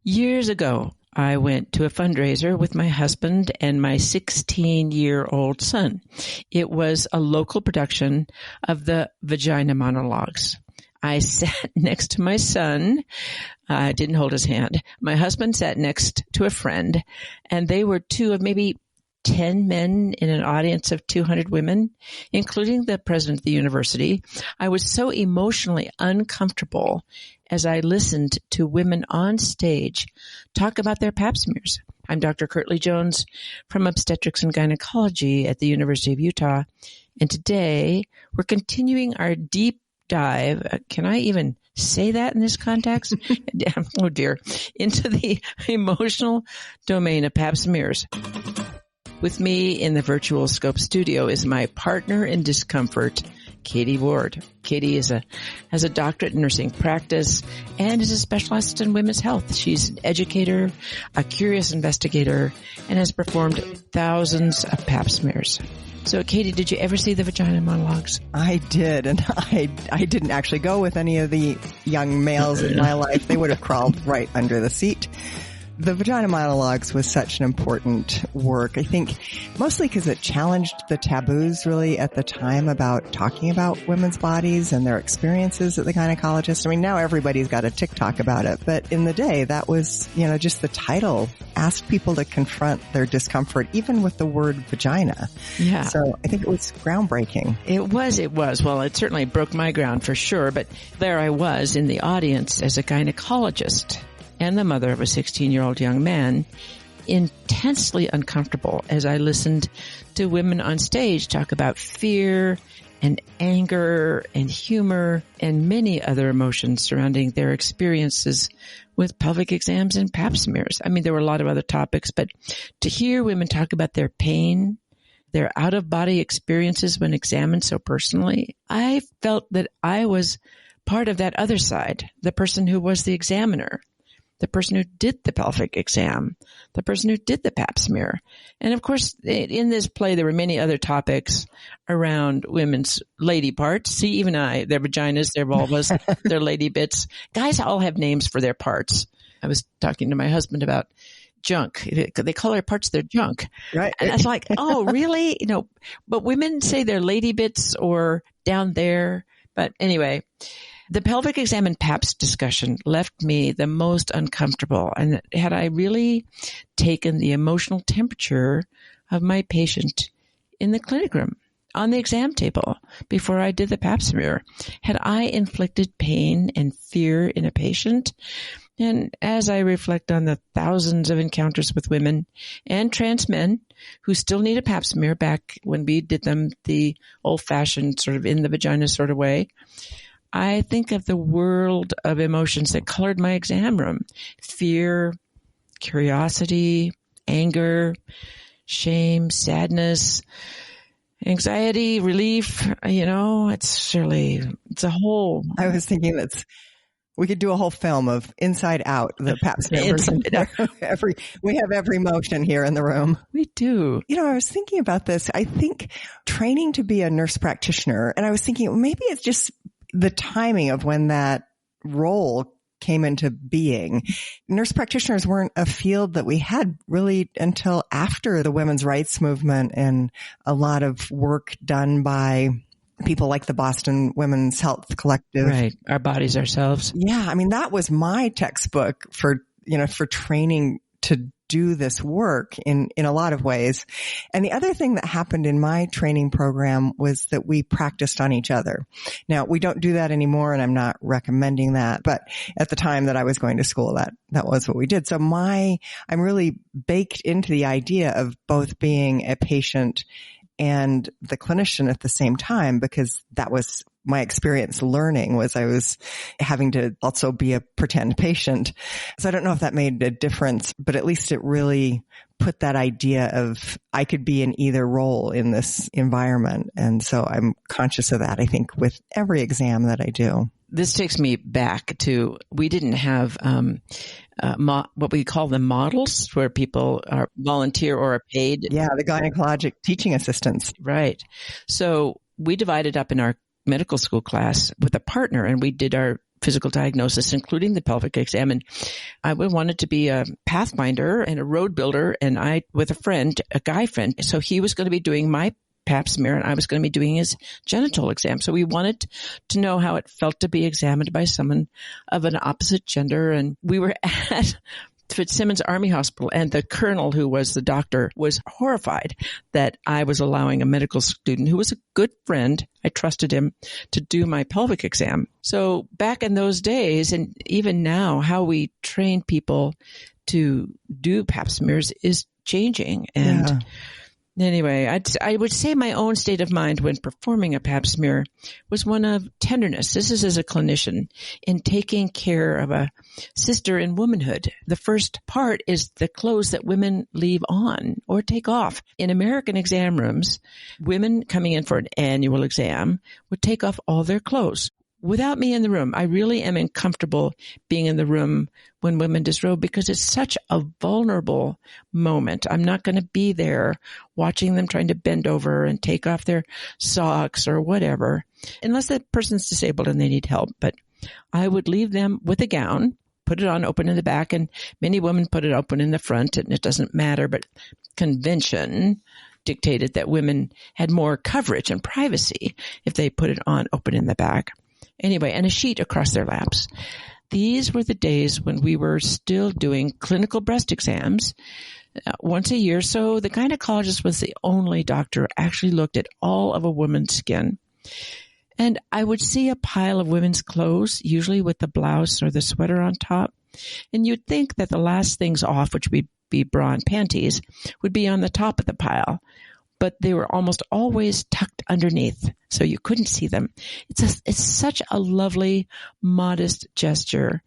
Years ago, I went to a fundraiser with my husband and my 16-year-old son. It was a local production of the Vagina Monologues. I sat next to my son. I didn't hold his hand. My husband sat next to a friend, and they were two of maybe 10 men in an audience of 200 women, including the president of the university. I was so emotionally uncomfortable as I listened to women on stage talk about their pap smears. I'm Dr. Kirtley Jones from Obstetrics and Gynecology at the University of Utah, and today we're continuing our deep dive. Can I even say that in this context? Oh dear. Into the emotional domain of pap smears. With me in the Virtual Scope studio is my partner in discomfort, Katie Ward. Katie has a doctorate in nursing practice and is a specialist in women's health. She's an educator, a curious investigator, and has performed thousands of pap smears. So, Katie, did you ever see the Vagina Monologues? I did, and I didn't actually go with any of the young males in my life. They would have crawled right under the seat. The Vagina Monologues was such an important work, I think, mostly because it challenged the taboos really at the time about talking about women's bodies and their experiences at the gynecologist. I mean, now everybody's got a TikTok about it, but in the day, that was, just the title asked people to confront their discomfort, even with the word vagina. Yeah. So I think it was groundbreaking. It was. Well, it certainly broke my ground for sure, but there I was in the audience as a gynecologist and the mother of a 16-year-old young man, intensely uncomfortable as I listened to women on stage talk about fear and anger and humor and many other emotions surrounding their experiences with pelvic exams and pap smears. I mean, there were a lot of other topics, but to hear women talk about their pain, their out-of-body experiences when examined so personally, I felt that I was part of that other side, the person who was the examiner, the person who did the pelvic exam, the person who did the pap smear. And of course, in this play, there were many other topics around women's lady parts. See, even their vaginas, their vulvas, their lady bits. Guys all have names for their parts. I was talking to my husband about junk. They call their parts their junk. Right. And I was like, oh, really? But women say they're lady bits or down there. But anyway, the pelvic exam and PAPS discussion left me the most uncomfortable. And had I really taken the emotional temperature of my patient in the clinic room, on the exam table, before I did the pap smear, had I inflicted pain and fear in a patient? And as I reflect on the thousands of encounters with women and trans men who still need a pap smear back when we did them the old-fashioned sort of in the vagina sort of way, I think of the world of emotions that colored my exam room. Fear, curiosity, anger, shame, sadness, anxiety, relief. It's a whole. I was thinking we could do a whole film of Inside Out, the pap smear. We have every emotion here in the room. We do. I was thinking about this. I think training to be a nurse practitioner, and I was thinking maybe it's just the timing of when that role came into being. Nurse practitioners weren't a field that we had really until after the women's rights movement and a lot of work done by people like the Boston Women's Health Collective. Right. Our bodies, ourselves. Yeah. I mean, that was my textbook for training to do this work in a lot of ways. And the other thing that happened in my training program was that we practiced on each other. Now, we don't do that anymore, and I'm not recommending that, but at the time that I was going to school, that was what we did. So I'm really baked into the idea of both being a patient and the clinician at the same time, because that was my experience learning was I was having to also be a pretend patient. So I don't know if that made a difference, but at least it really put that idea of I could be in either role in this environment. And so I'm conscious of that, I think, with every exam that I do. This takes me back to, we didn't have what we call the models, where people are volunteer or are paid. Yeah, the gynecologic teaching assistants. Right. So we divided up in our medical school class with a partner, and we did our physical diagnosis, including the pelvic exam. And I wanted to be a pathfinder and a road builder. And I, with a friend, a guy friend, so he was going to be doing my pap smear and I was going to be doing his genital exam. So we wanted to know how it felt to be examined by someone of an opposite gender. And we were at Fitzsimmons Army Hospital, and the colonel, who was the doctor, was horrified that I was allowing a medical student who was a good friend, I trusted him, to do my pelvic exam. So back in those days, and even now, how we train people to do pap smears is changing. And anyway, I would say my own state of mind when performing a pap smear was one of tenderness. This is as a clinician in taking care of a sister in womanhood. The first part is the clothes that women leave on or take off. In American exam rooms, women coming in for an annual exam would take off all their clothes. Without me in the room, I really am uncomfortable being in the room when women disrobe because it's such a vulnerable moment. I'm not going to be there watching them trying to bend over and take off their socks or whatever, unless that person's disabled and they need help. But I would leave them with a gown, put it on open in the back, and many women put it open in the front, and it doesn't matter, but convention dictated that women had more coverage and privacy if they put it on open in the back. Anyway, and a sheet across their laps. These were the days when we were still doing clinical breast exams once a year. So the gynecologist was the only doctor who actually looked at all of a woman's skin. And I would see a pile of women's clothes, usually with the blouse or the sweater on top. And you'd think that the last things off, which would be bra and panties, would be on the top of the pile. But they were almost always tucked underneath, so you couldn't see them. It's such a lovely, modest gesture.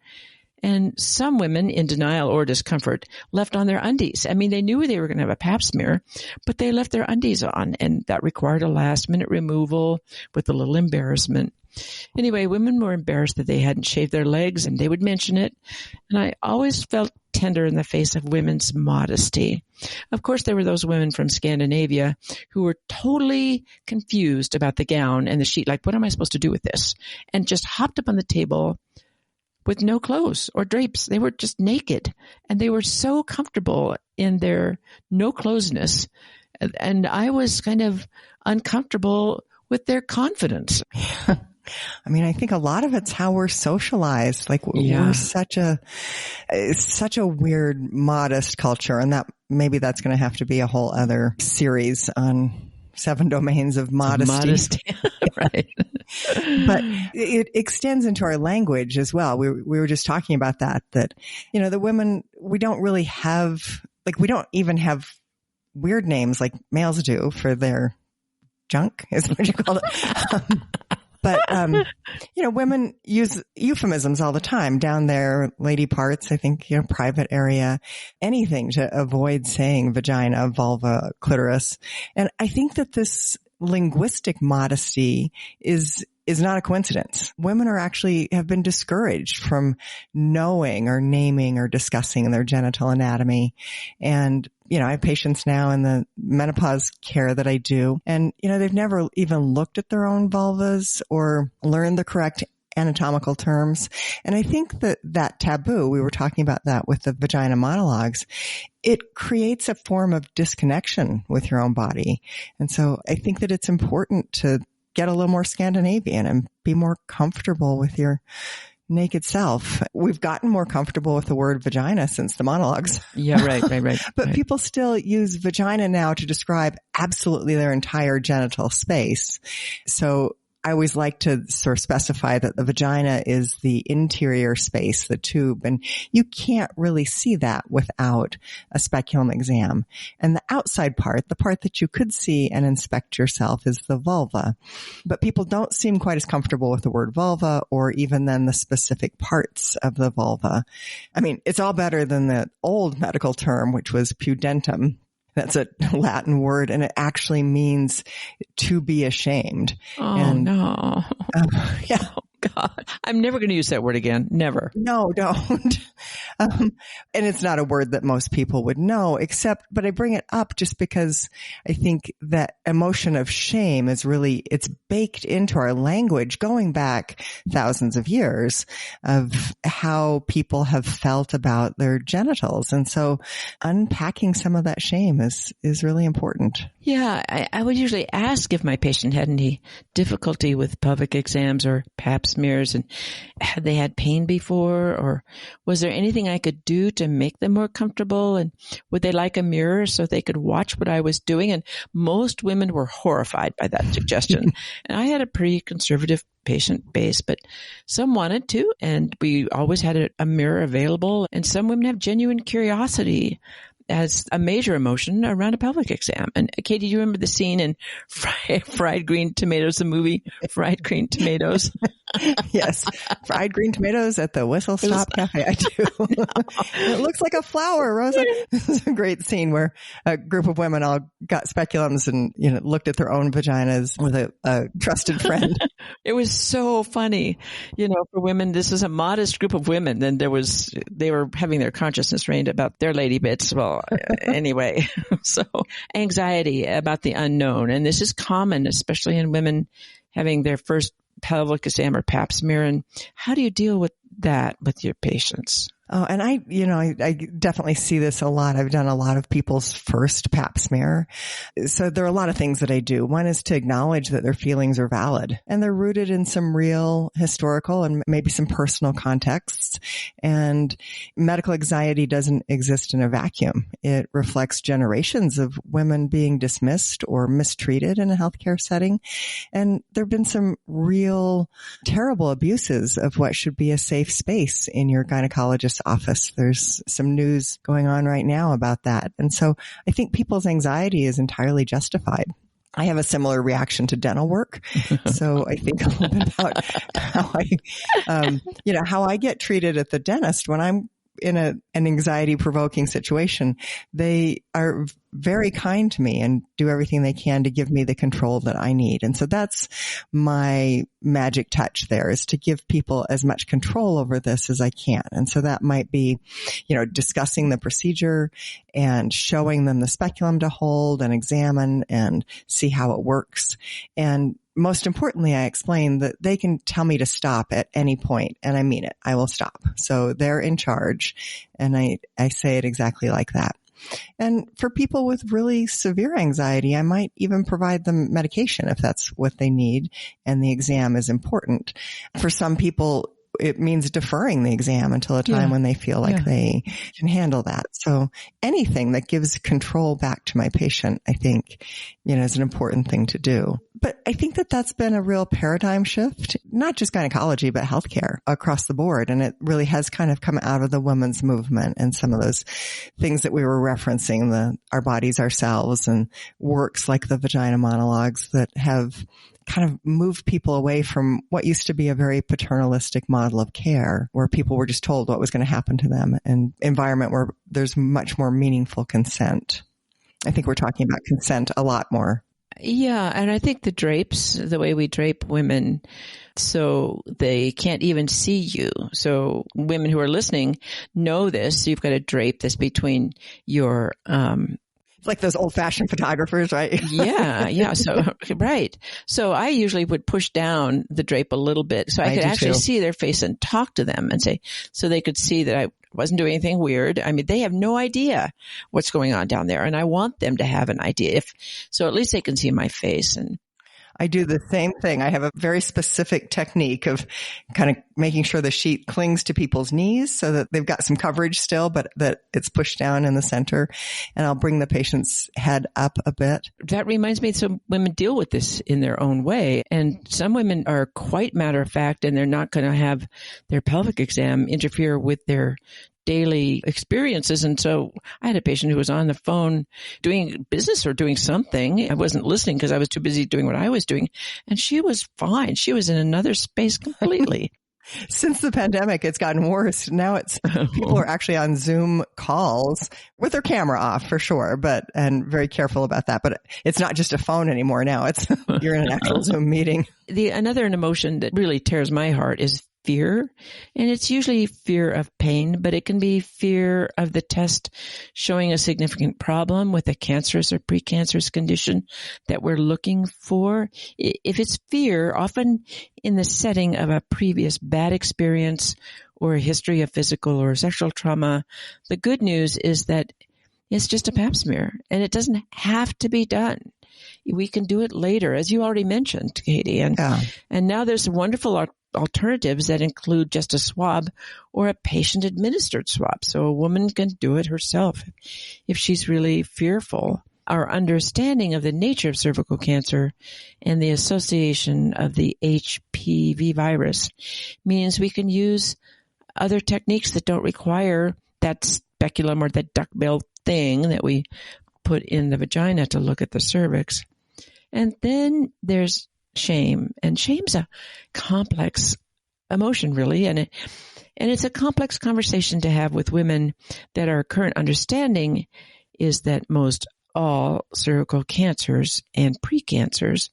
And some women, in denial or discomfort, left on their undies. I mean, they knew they were going to have a pap smear, but they left their undies on, and that required a last-minute removal with a little embarrassment. Anyway, women were embarrassed that they hadn't shaved their legs, and they would mention it. And I always felt tender in the face of women's modesty. Of course, there were those women from Scandinavia who were totally confused about the gown and the sheet. Like, what am I supposed to do with this? And just hopped up on the table with no clothes or drapes. They were just naked, and they were so comfortable in their no-closeness. And I was kind of uncomfortable with their confidence. I mean, I think a lot of it's how we're socialized. Like we're such a weird, modest culture, and maybe that's going to have to be a whole other series on 7 domains of modesty. Right. But it extends into our language as well. We were just talking about that, the women, we don't really have, we don't even have weird names like males do for their junk, is what you call it. But, women use euphemisms all the time. Down there, lady parts, I think, private area, anything to avoid saying vagina, vulva, clitoris. And I think that this linguistic modesty is not a coincidence. Women have been discouraged from knowing or naming or discussing their genital anatomy. And, I have patients now in the menopause care that I do, and, they've never even looked at their own vulvas or learned the correct anatomical terms. And I think that taboo, we were talking about that with the vagina monologues, it creates a form of disconnection with your own body. And so I think that it's important to get a little more Scandinavian and be more comfortable with your naked self. We've gotten more comfortable with the word vagina since the monologues. Yeah, right. But people still use vagina now to describe absolutely their entire genital space. So I always like to sort of specify that the vagina is the interior space, the tube, and you can't really see that without a speculum exam. And the outside part, the part that you could see and inspect yourself, is the vulva. But people don't seem quite as comfortable with the word vulva or even then the specific parts of the vulva. I mean, it's all better than the old medical term, which was pudentum. That's a Latin word, and it actually means to be ashamed. Oh, no. Yeah. God, I'm never going to use that word again. Never. No, don't. And it's not a word that most people would know, but I bring it up just because I think that emotion of shame is it's baked into our language going back thousands of years of how people have felt about their genitals. And so unpacking some of that shame is really important. Yeah, I would usually ask if my patient had any difficulty with pelvic exams or pap smears, and had they had pain before, or was there anything I could do to make them more comfortable, and would they like a mirror so they could watch what I was doing? And most women were horrified by that suggestion. And I had a pretty conservative patient base, but some wanted to, and we always had a mirror available. And some women have genuine curiosity as a major emotion around a pelvic exam. And Katie, do you remember the scene in Fried Green Tomatoes, the movie Fried Green Tomatoes? Yes. Fried green tomatoes at the Whistle Stop Cafe. I do. No. It looks like a flower, Rosa. This is a great scene where a group of women all got speculums and, looked at their own vaginas with a trusted friend. It was so funny. For women, this was a modest group of women. And they were having their consciousness rained about their lady bits. Well, anyway, so anxiety about the unknown. And this is common, especially in women having their first pelvic exam or pap smear. And how do you deal with that with your patients? Oh, and I definitely see this a lot. I've done a lot of people's first pap smear. So there are a lot of things that I do. One is to acknowledge that their feelings are valid and they're rooted in some real historical and maybe some personal contexts. And medical anxiety doesn't exist in a vacuum. It reflects generations of women being dismissed or mistreated in a healthcare setting. And there have been some real terrible abuses of what should be a safe space in your gynecologist's office. There's some news going on right now about that. And so I think people's anxiety is entirely justified. I have a similar reaction to dental work. So I think a little bit about how I get treated at the dentist when I'm in an anxiety provoking situation. They are very kind to me and do everything they can to give me the control that I need. And so that's my magic touch there, is to give people as much control over this as I can. And so that might be, discussing the procedure and showing them the speculum to hold and examine and see how it works. And most importantly, I explain that they can tell me to stop at any point, and I mean it. I will stop. So they're in charge, and I say it exactly like that. And for people with really severe anxiety, I might even provide them medication if that's what they need, and the exam is important. For some people, it means deferring the exam until a time when they feel like they can handle that. So anything that gives control back to my patient, I think, is an important thing to do. But I think that that's been a real paradigm shift, not just gynecology, but healthcare across the board. And it really has kind of come out of the women's movement and some of those things that we were referencing, our bodies, ourselves, and works like the vagina monologues that have kind of moved people away from what used to be a very paternalistic model of care, where people were just told what was going to happen to them, and environment where there's much more meaningful consent. I think we're talking about consent a lot more. Yeah, and I think the drapes, the way we drape women so they can't even see you. So women who are listening know this. So you've got a drape that's between your it's like those old-fashioned photographers, right? Yeah. So, right. So I usually would push down the drape a little bit so I could actually see their face and talk to them and say, so they could see that I wasn't doing anything weird. I mean, they have no idea what's going on down there, and I want them to have an idea. So at least they can see my face. And I do the same thing. I have a very specific technique of kind of making sure the sheet clings to people's knees so that they've got some coverage still, but that it's pushed down in the center. And I'll bring the patient's head up a bit. That reminds me, some women deal with this in their own way. And some women are quite matter of fact, and they're not going to have their pelvic exam interfere with their daily experiences. And so I had a patient who was on the phone doing business or doing something. I wasn't listening because I was too busy doing what I was doing. And she was fine. She was in another space completely. Since the pandemic, it's gotten worse. Now people are actually on Zoom calls with their camera off for sure, and very careful about that. But it's not just a phone anymore. Now you're in an actual Zoom meeting. Another emotion that really tears my heart is fear. And it's usually fear of pain, but it can be fear of the test showing a significant problem with a cancerous or precancerous condition that we're looking for. If it's fear, often in the setting of a previous bad experience or a history of physical or sexual trauma, the good news is that it's just a pap smear and it doesn't have to be done. We can do it later, as you already mentioned, Katie. And now there's wonderful alternatives that include just a swab or a patient-administered swab. So a woman can do it herself if she's really fearful. Our understanding of the nature of cervical cancer and the association of the HPV virus means we can use other techniques that don't require that speculum or that duckbill thing that we put in the vagina to look at the cervix. And then there's shame, and shame's a complex emotion, really, and it's a complex conversation to have with women that our current understanding is that most all cervical cancers and precancers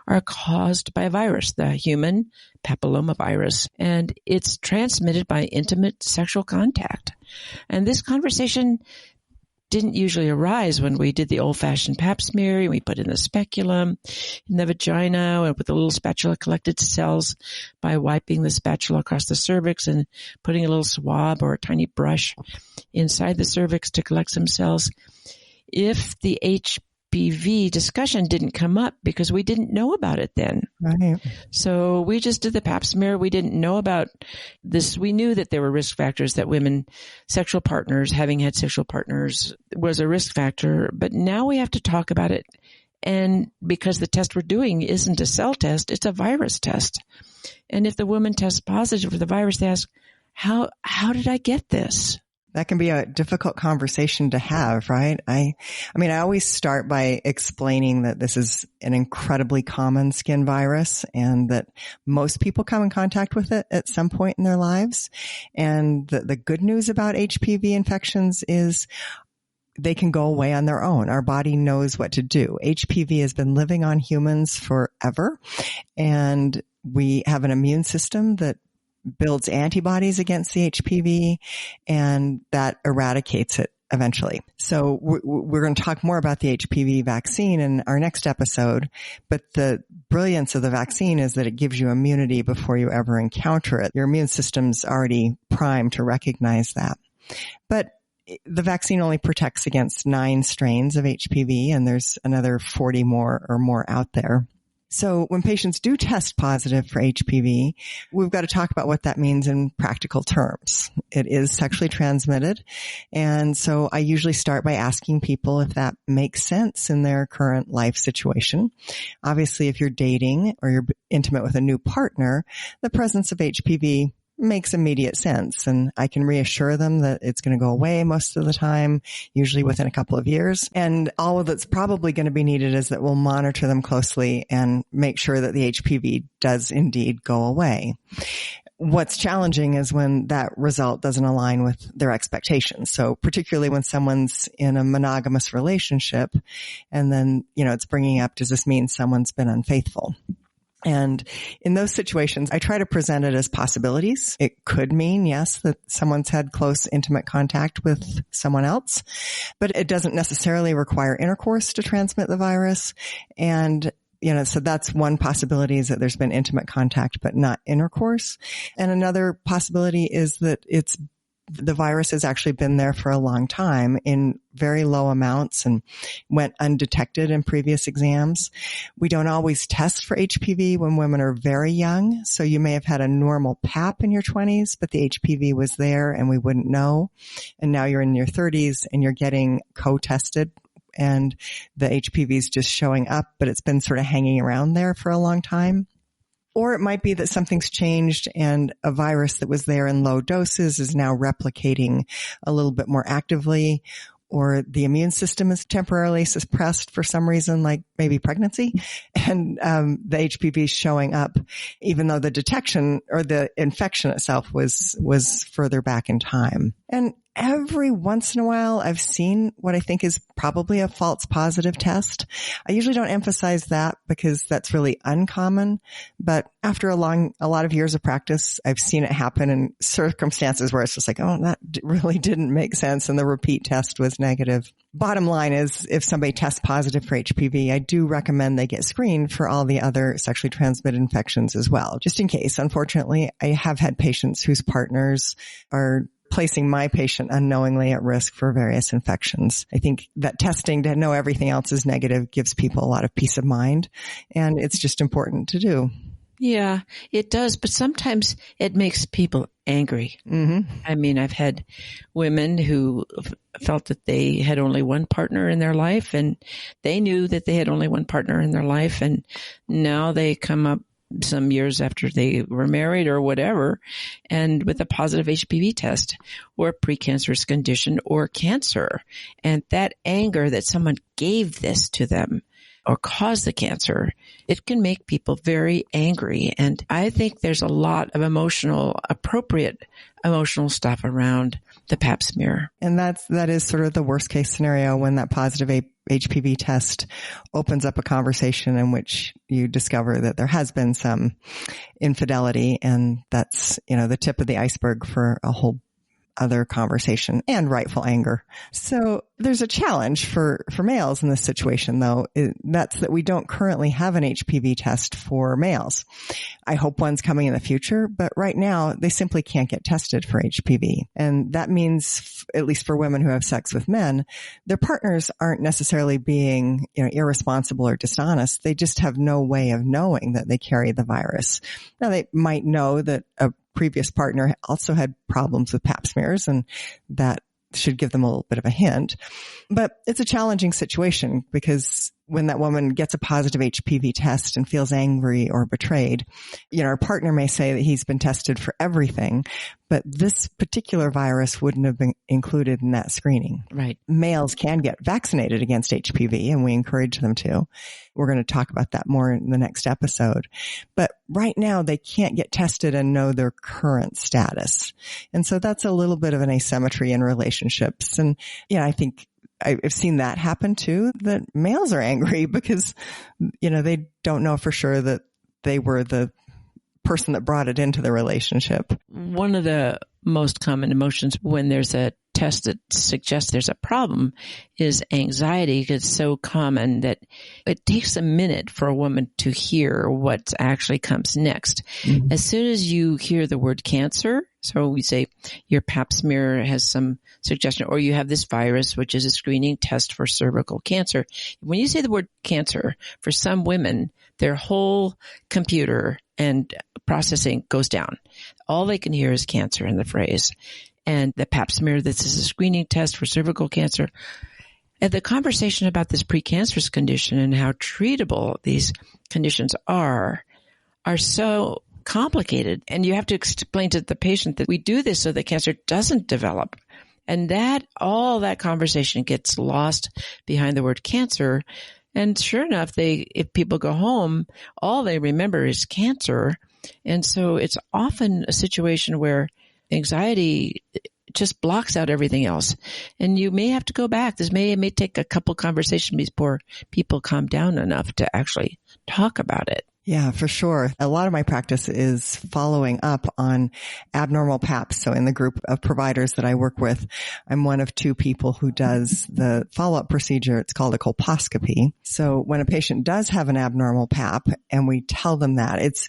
are caused by a virus, the human papillomavirus, and it's transmitted by intimate sexual contact. And this conversation didn't usually arise when we did the old-fashioned pap smear and we put in the speculum in the vagina and with a little spatula collected cells by wiping the spatula across the cervix and putting a little swab or a tiny brush inside the cervix to collect some cells. If the HPV discussion didn't come up because we didn't know about it then. Right. So we just did the pap smear. We didn't know about this. We knew that there were risk factors, that women, sexual partners, having had sexual partners was a risk factor. But now we have to talk about it. And because the test we're doing isn't a cell test, it's a virus test. And if the woman tests positive for the virus, they ask, how did I get this? That can be a difficult conversation to have, right? I mean, I always start by explaining that this is an incredibly common skin virus and that most people come in contact with it at some point in their lives. And the good news about HPV infections is they can go away on their own. Our body knows what to do. HPV has been living on humans forever, and we have an immune system that builds antibodies against the HPV, and that eradicates it eventually. So we're going to talk more about the HPV vaccine in our next episode, but the brilliance of the vaccine is that it gives you immunity before you ever encounter it. Your immune system's already primed to recognize that. But the vaccine only protects against 9 strains of HPV, and there's another 40 more out there. So when patients do test positive for HPV, we've got to talk about what that means in practical terms. It is sexually transmitted. And so I usually start by asking people if that makes sense in their current life situation. Obviously, if you're dating or you're intimate with a new partner, the presence of HPV makes immediate sense. And I can reassure them that it's going to go away most of the time, usually within a couple of years. And all that's probably going to be needed is that we'll monitor them closely and make sure that the HPV does indeed go away. What's challenging is when that result doesn't align with their expectations. So particularly when someone's in a monogamous relationship and then, it's bringing up, does this mean someone's been unfaithful? And in those situations, I try to present it as possibilities. It could mean, yes, that someone's had close, intimate contact with someone else, but it doesn't necessarily require intercourse to transmit the virus. And so that's one possibility, is that there's been intimate contact, but not intercourse. And another possibility is that the virus has actually been there for a long time in very low amounts and went undetected in previous exams. We don't always test for HPV when women are very young. So you may have had a normal pap in your 20s, but the HPV was there and we wouldn't know. And now you're in your 30s and you're getting co-tested and the HPV is just showing up, but it's been sort of hanging around there for a long time. Or it might be that something's changed and a virus that was there in low doses is now replicating a little bit more actively. or the immune system is temporarily suppressed for some reason, like maybe pregnancy, and the HPV is showing up, even though the detection or the infection itself was further back in time. And every once in a while, I've seen what I think is probably a false positive test. I usually don't emphasize that because that's really uncommon. But after a lot of years of practice, I've seen it happen in circumstances where it's just like, oh, that really didn't make sense. And the repeat test was negative. Bottom line is, if somebody tests positive for HPV, I do recommend they get screened for all the other sexually transmitted infections as well, just in case. Unfortunately, I have had patients whose partners are placing my patient unknowingly at risk for various infections. I think that testing to know everything else is negative gives people a lot of peace of mind, and it's just important to do. Yeah, it does. But sometimes it makes people angry. Mm-hmm. I mean, I've had women who felt that they had only one partner in their life, and they knew that they had only one partner in their life. And now they come up some years after they were married or whatever, and with a positive HPV test or a precancerous condition or cancer. And that anger that someone gave this to them or caused the cancer, it can make people very angry. And I think there's a lot of appropriate emotional stuff around the Pap smear. And that is sort of the worst case scenario, when that positive HPV test opens up a conversation in which you discover that there has been some infidelity, and that's, the tip of the iceberg for a whole other conversation and rightful anger. So there's a challenge for males in this situation, though. That's that we don't currently have an HPV test for males. I hope one's coming in the future, but right now they simply can't get tested for HPV. And that means, at least for women who have sex with men, their partners aren't necessarily being, irresponsible or dishonest. They just have no way of knowing that they carry the virus. Now, they might know that a previous partner also had problems with Pap smears, and that should give them a little bit of a hint. But it's a challenging situation, because when that woman gets a positive HPV test and feels angry or betrayed, her partner may say that he's been tested for everything, but this particular virus wouldn't have been included in that screening. Right. Males can get vaccinated against HPV, and we encourage them to. We're going to talk about that more in the next episode. But right now, they can't get tested and know their current status. And so that's a little bit of an asymmetry in relationships. And, I think I've seen that happen too, that males are angry because, they don't know for sure that they were the person that brought it into the relationship. One of the most common emotions when there's a test that suggests there's a problem is anxiety. It's so common that it takes a minute for a woman to hear what actually comes next. Mm-hmm. As soon as you hear the word cancer, so we say your Pap smear has some suggestion, or you have this virus, which is a screening test for cervical cancer. When you say the word cancer, for some women, their whole computer and processing goes down. All they can hear is cancer in the phrase. And the Pap smear, this is a screening test for cervical cancer. And the conversation about this precancerous condition and how treatable these conditions are so complicated. And you have to explain to the patient that we do this so that cancer doesn't develop. And all that conversation gets lost behind the word cancer. And sure enough, if people go home, all they remember is cancer. And so it's often a situation where anxiety just blocks out everything else. And you may have to go back. It may take a couple conversations before people calm down enough to actually talk about it. Yeah, for sure. A lot of my practice is following up on abnormal PAPs. So in the group of providers that I work with, I'm one of two people who does the follow-up procedure. It's called a colposcopy. So when a patient does have an abnormal PAP and we tell them that, it's,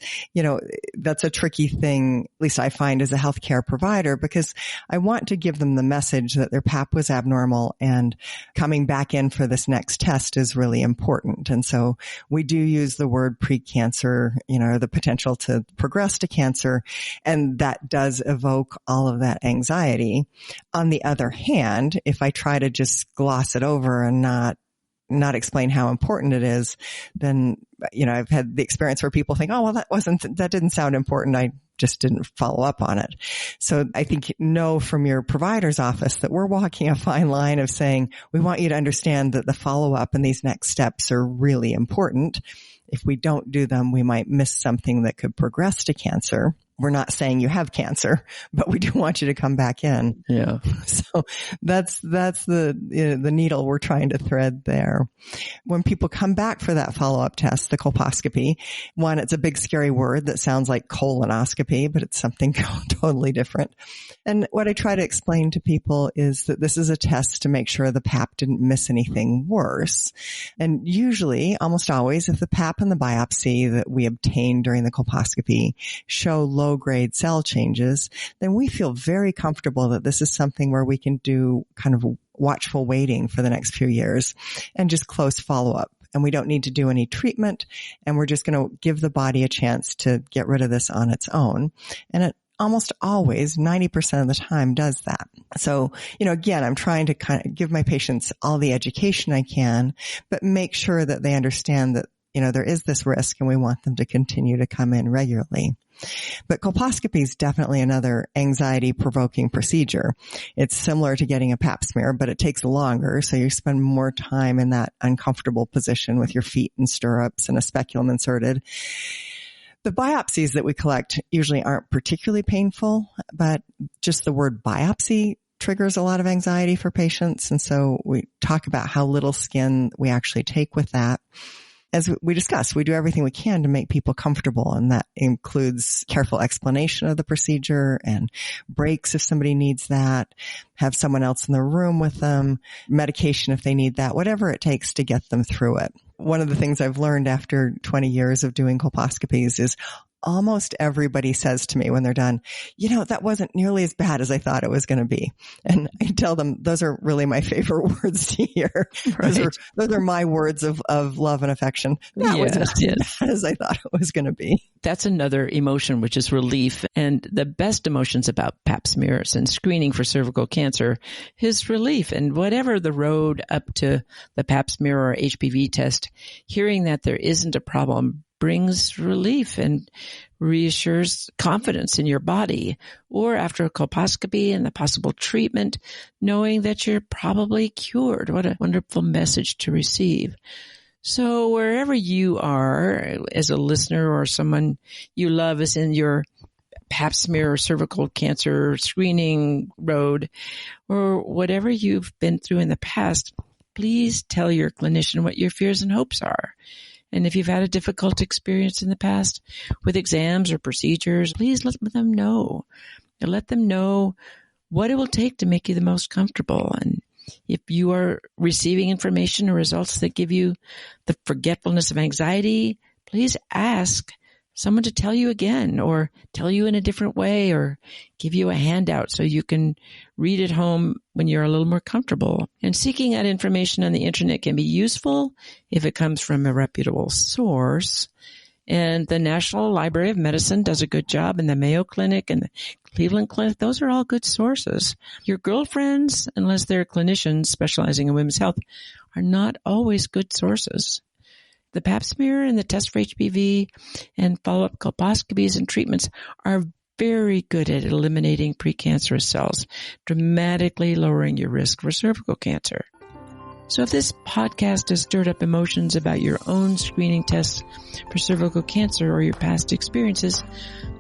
that's a tricky thing, at least I find as a healthcare provider, because I want to give them the message that their PAP was abnormal and coming back in for this next test is really important. And so we do use the word precancer, the potential to progress to cancer, and that does evoke all of that anxiety. On the other hand, if I try to just gloss it over and not explain how important it is, then, I've had the experience where people think, oh, well, that didn't sound important. just didn't follow up on it. So I think know from your provider's office that we're walking a fine line of saying, we want you to understand that the follow-up and these next steps are really important. If we don't do them, we might miss something that could progress to cancer. We're not saying you have cancer, but we do want you to come back in. Yeah. So that's the needle we're trying to thread there. When people come back for that follow-up test, the colposcopy, one, it's a big scary word that sounds like colonoscopy, but it's something totally different. And what I try to explain to people is that this is a test to make sure the pap didn't miss anything worse. And usually, almost always, if the pap and the biopsy that we obtain during the colposcopy show low-grade cell changes, then we feel very comfortable that this is something where we can do kind of watchful waiting for the next few years and just close follow-up. And we don't need to do any treatment, and we're just going to give the body a chance to get rid of this on its own. And it almost always, 90% of the time, does that. So, again, I'm trying to kind of give my patients all the education I can, but make sure that they understand that, there is this risk and we want them to continue to come in regularly. But colposcopy is definitely another anxiety-provoking procedure. It's similar to getting a pap smear, but it takes longer, so you spend more time in that uncomfortable position with your feet in stirrups and a speculum inserted. The biopsies that we collect usually aren't particularly painful, but just the word biopsy triggers a lot of anxiety for patients. And so we talk about how little skin we actually take with that. As we discussed, we do everything we can to make people comfortable, and that includes careful explanation of the procedure and breaks if somebody needs that, have someone else in the room with them, medication if they need that, whatever it takes to get them through it. One of the things I've learned after 20 years of doing colposcopies is almost everybody says to me when they're done, that wasn't nearly as bad as I thought it was going to be. And I tell them those are really my favorite words to hear. Right. Those are my words of love and affection. That was not as bad as I thought it was going to be. That's another emotion, which is relief. And the best emotions about pap smears and screening for cervical cancer is relief. And whatever the road up to the pap smear or HPV test, hearing that there isn't a problem brings relief and reassures confidence in your body. Or after a colposcopy and the possible treatment, knowing that you're probably cured. What a wonderful message to receive. So wherever you are as a listener or someone you love is in your pap smear or cervical cancer screening road, or whatever you've been through in the past, please tell your clinician what your fears and hopes are. And if you've had a difficult experience in the past with exams or procedures, please let them know. And let them know what it will take to make you the most comfortable. And if you are receiving information or results that give you the forgetfulness of anxiety, please ask someone to tell you again, or tell you in a different way, or give you a handout so you can read at home when you're a little more comfortable. And seeking out information on the internet can be useful if it comes from a reputable source. And the National Library of Medicine does a good job, and the Mayo Clinic and the Cleveland Clinic, those are all good sources. Your girlfriends, unless they're clinicians specializing in women's health, are not always good sources. The pap smear and the test for HPV and follow-up colposcopies and treatments are very good at eliminating precancerous cells, dramatically lowering your risk for cervical cancer. So if this podcast has stirred up emotions about your own screening tests for cervical cancer or your past experiences,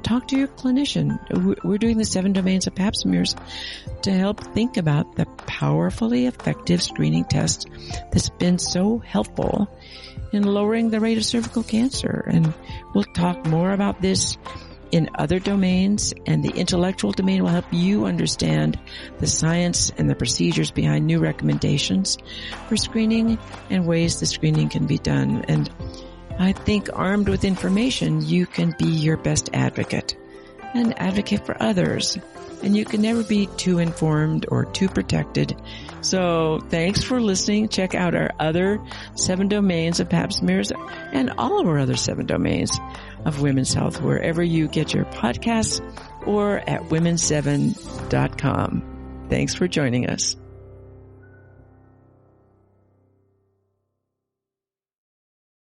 talk to your clinician. We're doing the 7 domains of pap smears to help think about the powerfully effective screening test that's been so helpful in lowering the rate of cervical cancer. And we'll talk more about this in other domains, and the intellectual domain will help you understand the science and the procedures behind new recommendations for screening and ways the screening can be done. And I think armed with information, you can be your best advocate and advocate for others. And you can never be too informed or too protected. So thanks for listening. Check out our other 7 domains of pap smears and all of our other 7 domains of women's health, wherever you get your podcasts or at women7.com. Thanks for joining us.